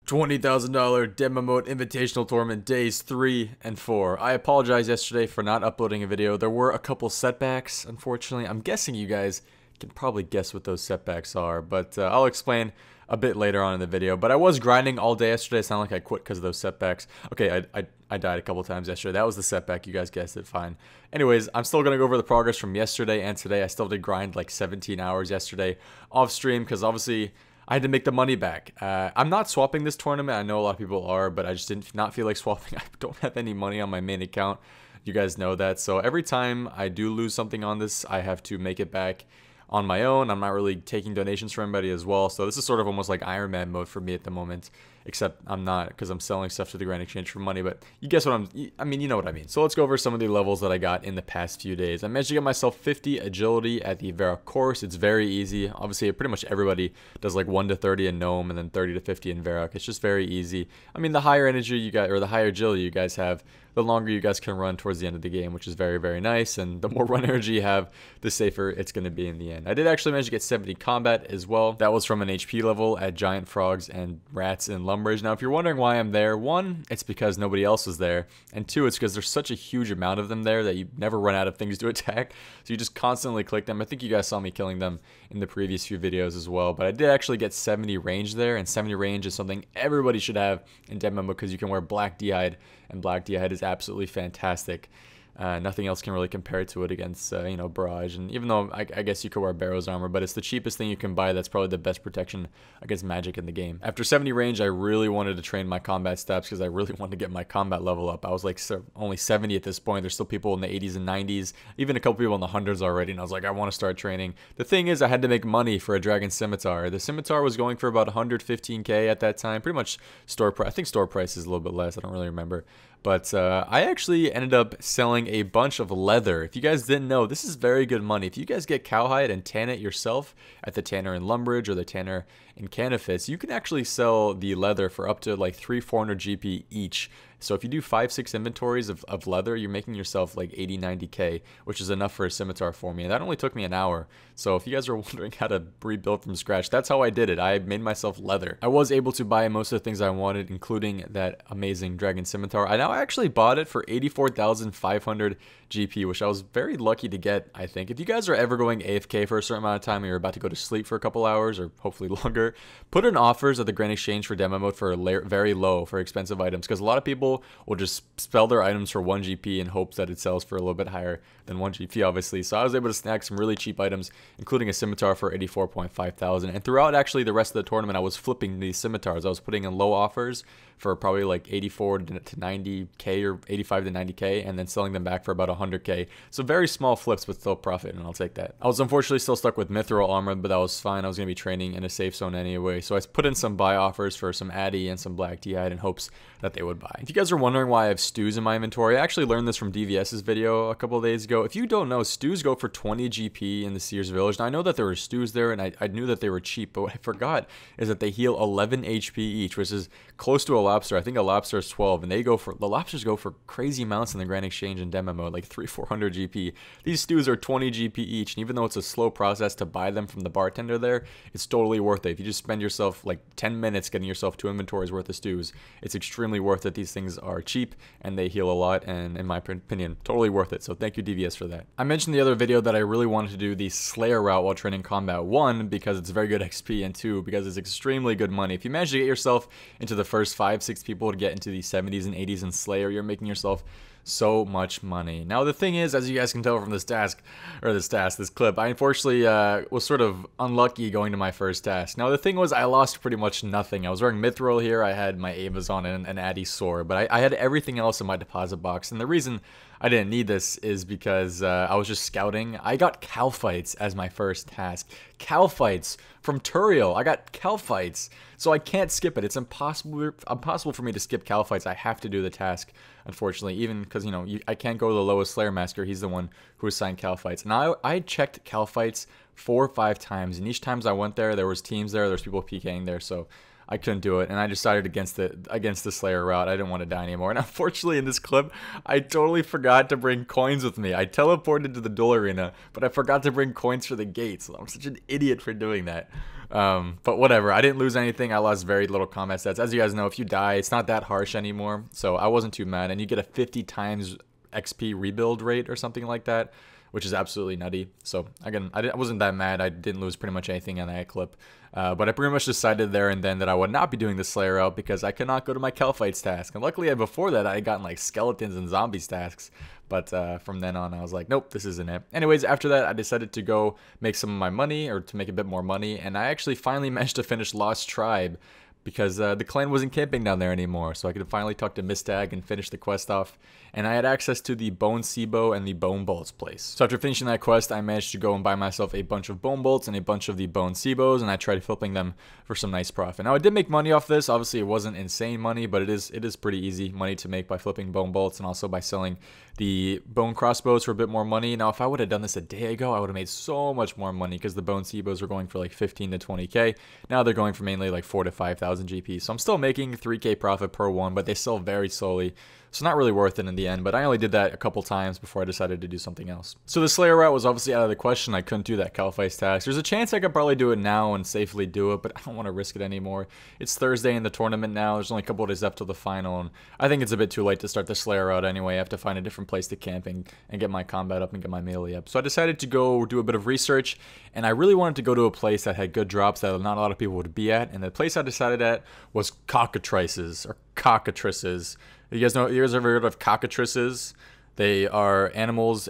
$20,000 DMM Invitational Tournament days 3 and 4. I apologize yesterday for not uploading a video. There were a couple setbacks, unfortunately. I'm guessing you guys can probably guess what those setbacks are, but I'll explain a bit later on in the video. But I was grinding all day yesterday. It's not like I quit because of those setbacks. Okay, I died a couple times yesterday. That was the setback. You guys guessed it, fine. Anyways, I'm still going to go over the progress from yesterday and today. I still did grind like 17 hours yesterday off stream because obviously I had to make the money back. I'm not swapping this tournament. I know a lot of people are, but I just did not feel like swapping. I don't have any money on my main account. You guys know that. So every time I do lose something on this, I have to make it back on my own. I'm not really taking donations from anybody as well. So this is sort of almost like Iron Man mode for me at the moment. Except I'm not, because I'm selling stuff to the Grand Exchange for money. But you guess what I mean, you know what I mean. So let's go over some of the levels that I got in the past few days. I managed to get myself 50 agility at the Vera course. It's very easy. Obviously, pretty much everybody does like 1 to 30 in Gnome and then 30 to 50 in Vera. It's just very easy. I mean, the higher energy you got, or the higher agility you guys have, the longer you guys can run towards the end of the game, which is very, very nice. And the more run energy you have, the safer it's going to be in the end. I did actually manage to get 70 combat as well. That was from an HP level at Giant Frogs and Rats in Lumbridge. Now, if you're wondering why I'm there, one, it's because nobody else was there. And two, it's because there's such a huge amount of them there that you never run out of things to attack. So you just constantly click them. I think you guys saw me killing them in the previous few videos as well. But I did actually get 70 range there. And 70 range is something everybody should have in DMM because you can wear Black D'Hide. And Black D'Hide is absolutely fantastic. Nothing else can really compare to it against, you know, Barrage. And even though I guess you could wear Barrow's armor, but it's the cheapest thing you can buy that's probably the best protection against magic in the game. After 70 range, I really wanted to train my combat steps because I really wanted to get my combat level up. I was like only 70 at this point. There's still people in the 80s and 90s, even a couple people in the hundreds already. And I was like, I want to start training. The thing is, I had to make money for a Dragon Scimitar. The Scimitar was going for about 115k at that time. Pretty much store price. I think store price is a little bit less. I don't really remember. But I actually ended up selling a bunch of leather. If you guys didn't know, this is very good money. If you guys get cowhide and tan it yourself at the tanner in Lumbridge or the tanner in Canifis, you can actually sell the leather for up to like 300-400 GP each. So if you do 5-6 inventories of leather, you're making yourself like 80-90k, which is enough for a scimitar for me. And that only took me an hour. So if you guys are wondering how to rebuild from scratch, that's how I did it. I made myself leather. I was able to buy most of the things I wanted, including that amazing Dragon Scimitar. I actually bought it for 84,500 GP, which I was very lucky to get, I think. If you guys are ever going AFK for a certain amount of time and you're about to go to sleep for a couple hours or hopefully longer, put in offers at the Grand Exchange for demo mode for very low for expensive items, because a lot of people will just spell their items for 1 GP in hopes that it sells for a little bit higher than 1 GP, obviously. So I was able to snag some really cheap items, including a scimitar for 84.5 thousand. And throughout actually the rest of the tournament, I was flipping these scimitars. I was putting in low offers for probably like 84 to 90k or 85 to 90k, and then selling them back for about 100k. So very small flips, but still profit, and I'll take that. I was unfortunately still stuck with mithril armor, but that was fine. I was going to be training in a safe zone anyway. So I put in some buy offers for some Addy and some Black D'Hide in hopes that they would buy. If you guys are wondering why I have stews in my inventory, I actually learned this from DVS's video a couple of days ago. If you don't know, stews go for 20 GP in the Sears Village. Now, I know that there were stews there, and I knew that they were cheap, but what I forgot is that they heal 11 HP each, which is close to a lobster. I think a lobster is 12, and the lobsters go for crazy amounts in the Grand Exchange and demo mode, like 300-400 GP. These stews are 20 GP each, and even though it's a slow process to buy them from the bartender there, it's totally worth it. If you just spend yourself like 10 minutes getting yourself 2 inventories worth of stews, it's extremely worth it. These things are cheap and they heal a lot, and in my opinion, totally worth it. So thank you, DVS, for that. I mentioned in the other video that I really wanted to do the Slayer route while training combat. 1, because it's very good XP, and 2, because it's extremely good money. If you manage to get yourself into the first 5-6 people to get into the 70s and 80s in Slayer, you're making yourself so much money. Now the thing is, as you guys can tell from this clip, I unfortunately was sort of unlucky going to my first task. Now the thing was, I lost pretty much nothing. I was wearing mithril here, I had my Avas on and an Addy sword, but I had everything else in my deposit box, and the reason I didn't need this is because I was just scouting. I got cow fights as my first task. Cow fights from Turiel. I got cow fights, so I can't skip it. It's impossible for me to skip cow fights. I have to do the task, unfortunately, even because, you know, I can't go to the lowest Slayer Master. He's the one who assigned cow fights. And I checked cow fights 4 or 5 times, and each time I went there was teams there, there's people PKing there, so I couldn't do it, and I decided against the Slayer route. I didn't want to die anymore. And unfortunately, in this clip, I totally forgot to bring coins with me. I teleported to the duel arena, but I forgot to bring coins for the gates. I'm such an idiot for doing that. But whatever, I didn't lose anything. I lost very little combat stats. As you guys know, if you die, it's not that harsh anymore, so I wasn't too mad. And you get a 50 times XP rebuild rate or something like that, which is absolutely nutty. So again, I wasn't that mad. I didn't lose pretty much anything in that clip. But I pretty much decided there and then that I would not be doing the Slayer route because I could not go to my Kelphites task. And luckily, before that, I had gotten like skeletons and zombies tasks. But from then on, I was like, nope, this isn't it. Anyways, after that, I decided to go make some of my money, or to make a bit more money. And I actually finally managed to finish Lost Tribe, because the clan wasn't camping down there anymore, so I could finally talk to Mistag and finish the quest off. And I had access to the Bone Seabow and the Bone Bolts place. So after finishing that quest, I managed to go and buy myself a bunch of Bone Bolts and a bunch of the Bone Seabows, and I tried flipping them for some nice profit. Now, I did make money off this. Obviously, it wasn't insane money, but it is pretty easy money to make by flipping Bone Bolts and also by selling the Bone Crossbows for a bit more money. Now, if I would have done this a day ago, I would have made so much more money because the Bone Seabows were going for like 15 to 20k. Now they're going for mainly like 4 to 5,000 GP. So I'm still making 3k profit per one, but they sell very slowly. So not really worth it in the end, but I only did that a couple times before I decided to do something else. So the Slayer route was obviously out of the question. I couldn't do that Calphice task. There's a chance I could probably do it now and safely do it, but I don't want to risk it anymore. It's Thursday in the tournament now. There's only a couple of days left till the final, and I think it's a bit too late to start the Slayer route anyway. I have to find a different place to camp and get my combat up and get my melee up. So I decided to go do a bit of research, and I really wanted to go to a place that had good drops that not a lot of people would be at, and the place I decided at was cockatrices, or cockatrices. You guys ever heard of cockatrices? They are animals,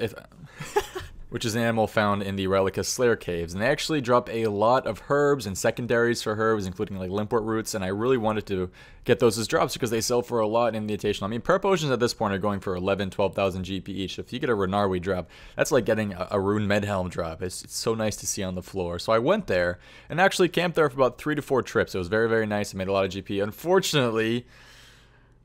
which is an animal found in the Relicus Slayer caves, and they actually drop a lot of herbs and secondaries for herbs, including like limpwort roots, and I really wanted to get those as drops because they sell for a lot in the Invitational. I mean, prayer potions at this point are going for 11, 12,000 GP each. If you get a Renarwi drop, that's like getting a Rune Medhelm drop. It's so nice to see on the floor. So I went there and actually camped there for about 3 to 4 trips. It was very, very nice. I made a lot of GP. Unfortunately,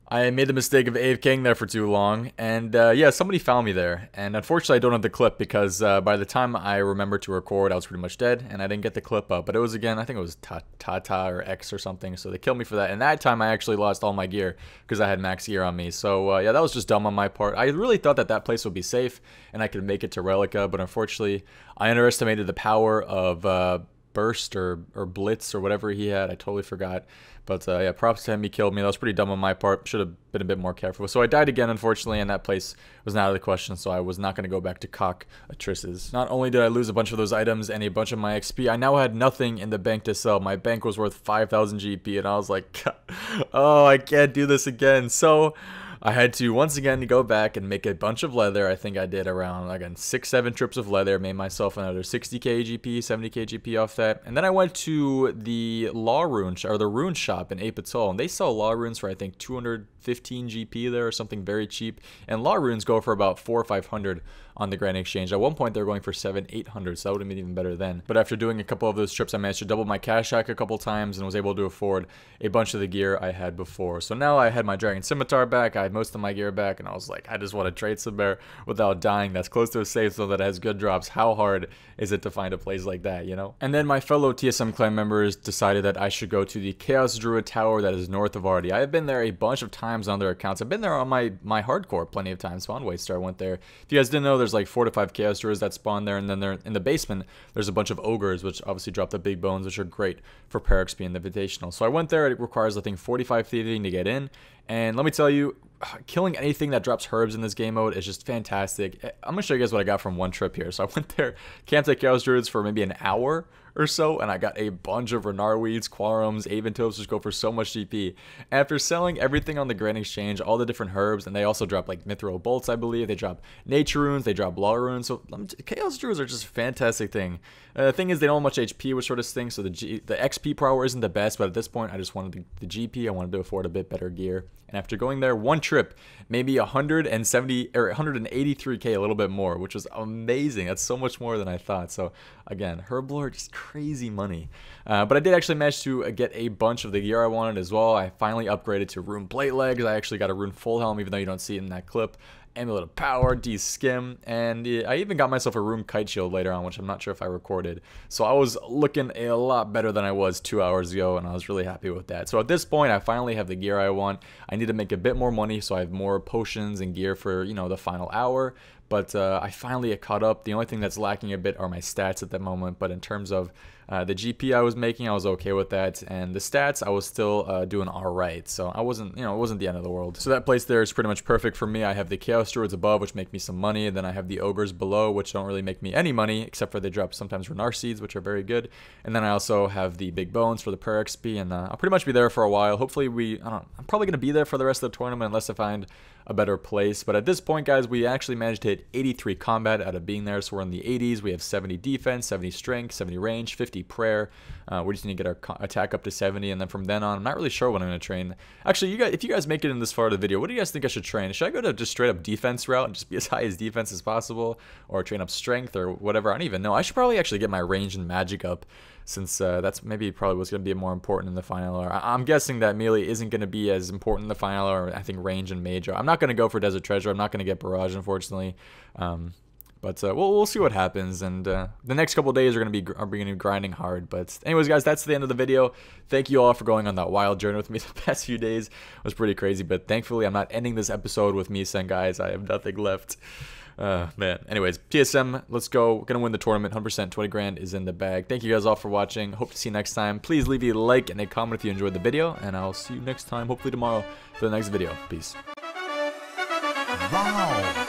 I made the mistake of AFKing there for too long, and yeah, somebody found me there, and unfortunately I don't have the clip because by the time I remembered to record, I was pretty much dead, and I didn't get the clip up, but it was, again, I think it was Tata or X or something, so they killed me for that, and that time I actually lost all my gear because I had max gear on me, so yeah, that was just dumb on my part. I really thought that that place would be safe, and I could make it to Relica, but unfortunately, I underestimated the power of Burst or Blitz or whatever he had. I totally forgot. But yeah, props to him. He killed me. That was pretty dumb on my part. Should have been a bit more careful. So I died again, unfortunately, and that place was not out of the question. So I was not going to go back to cockatrices. Not only did I lose a bunch of those items and a bunch of my XP, I now had nothing in the bank to sell. My bank was worth 5,000 GP, and I was like, oh, I can't do this again. So I had to once again go back and make a bunch of leather. I think I did around, again, 6-7 trips of leather. Made myself another 60k GP, 70k GP off that. And then I went to the Law Rune, or the Rune Shop in Apatol, and they sell Law Runes for, I think, 215 GP there, or something very cheap. And Law Runes go for about 400 or 500 on the Grand Exchange. At one point, they were going for 700-800, so that would have been even better then. But after doing a couple of those trips, I managed to double my cash hack a couple times and was able to afford a bunch of the gear I had before. So now I had my Dragon Scimitar back, I had most of my gear back, and I was like, I just want to trade some bear without dying. That's close to a safe zone that has good drops. How hard is it to find a place like that, you know? And then my fellow TSM clan members decided that I should go to the Chaos Druid Tower that is north of Artie. I have been there a bunch of times on their accounts. I've been there on my hardcore plenty of times. Spawn Waster, I went there. If you guys didn't know, there's like 4 to 5 Chaos Druids that spawn there, and then they're in the basement. There's a bunch of ogres, which obviously drop the big bones, which are great for prayer XP in the Invitational. So I went there. It requires, I think, 45 thieving to get in, and let me tell you, killing anything that drops herbs in this game mode is just fantastic. I'm gonna show you guys what I got from one trip here. So I went there, camped at Chaos Druids for maybe an hour or so, and I got a bunch of Renarweeds, Quarums, Aventopes, which go for so much GP. After selling everything on the Grand Exchange, all the different herbs, and they also drop like Mithril Bolts, I believe. They drop Nature Runes, they drop Law Runes. So Chaos Druids are just a fantastic thing. The thing is, they don't have much HP, which sort of things, so the XP per hour isn't the best, but at this point, I just wanted the GP. I wanted to afford a bit better gear. And after going there one trip, maybe 170 or 183k, a little bit more, which was amazing. That's so much more than I thought. So again, Herblore, just crazy money. But I did actually manage to get a bunch of the gear I wanted as well. I finally upgraded to Rune Plate Legs. I actually got a Rune Full Helm, even though you don't see it in that clip. Amulet of Power, D-Skim, and I even got myself a Rune Kite Shield later on, which I'm not sure if I recorded. So I was looking a lot better than I was 2 hours ago, and I was really happy with that. So at this point, I finally have the gear I want. I need to make a bit more money, so I have more potions and gear for, you know, the final hour. But I finally caught up. The only thing that's lacking a bit are my stats at the moment. But in terms of The GP I was making, I was okay with that, and the stats I was still doing alright, so I wasn't, it wasn't the end of the world. So that place there is pretty much perfect for me. I have the Chaos Druids above, which make me some money, and then I have the Ogres below, which don't really make me any money, except for they drop sometimes Renar Seeds, which are very good. And then I also have the Big Bones for the prayer XP, and I'll pretty much be there for a while. Hopefully I'm probably going to be there for the rest of the tournament unless I find a better place. But at this point, guys, we actually managed to hit 83 combat out of being there, so we're in the 80s. We have 70 defense, 70 strength, 70 range, 50 prayer. We just need to get our attack up to 70, and then from then on, I'm not really sure what I'm going to train. Actually, if you guys make it in this far of the video, what do you guys think I should train? Should I go to just straight up defense route and just be as high as defense as possible, or train up strength or whatever? I don't even know. I should probably actually get my range and magic up, since that's maybe probably what's going to be more important in the final. Or I'm guessing that melee isn't going to be as important in the final, or I think range and mage are. I'm not going to go for Desert Treasure. I'm not going to get Barrage, unfortunately. But we'll see what happens, and the next couple days are going to be grinding hard. But anyways, guys, that's the end of the video. Thank you all for going on that wild journey with me the past few days. It was pretty crazy, but thankfully I'm not ending this episode with me saying, guys, I have nothing left. Man. Anyways, TSM, let's go. We're gonna win the tournament. 100%, 20 grand is in the bag. Thank you guys all for watching. Hope to see you next time. Please leave a like and a comment if you enjoyed the video, and I'll see you next time, hopefully tomorrow, for the next video. Peace. Wow.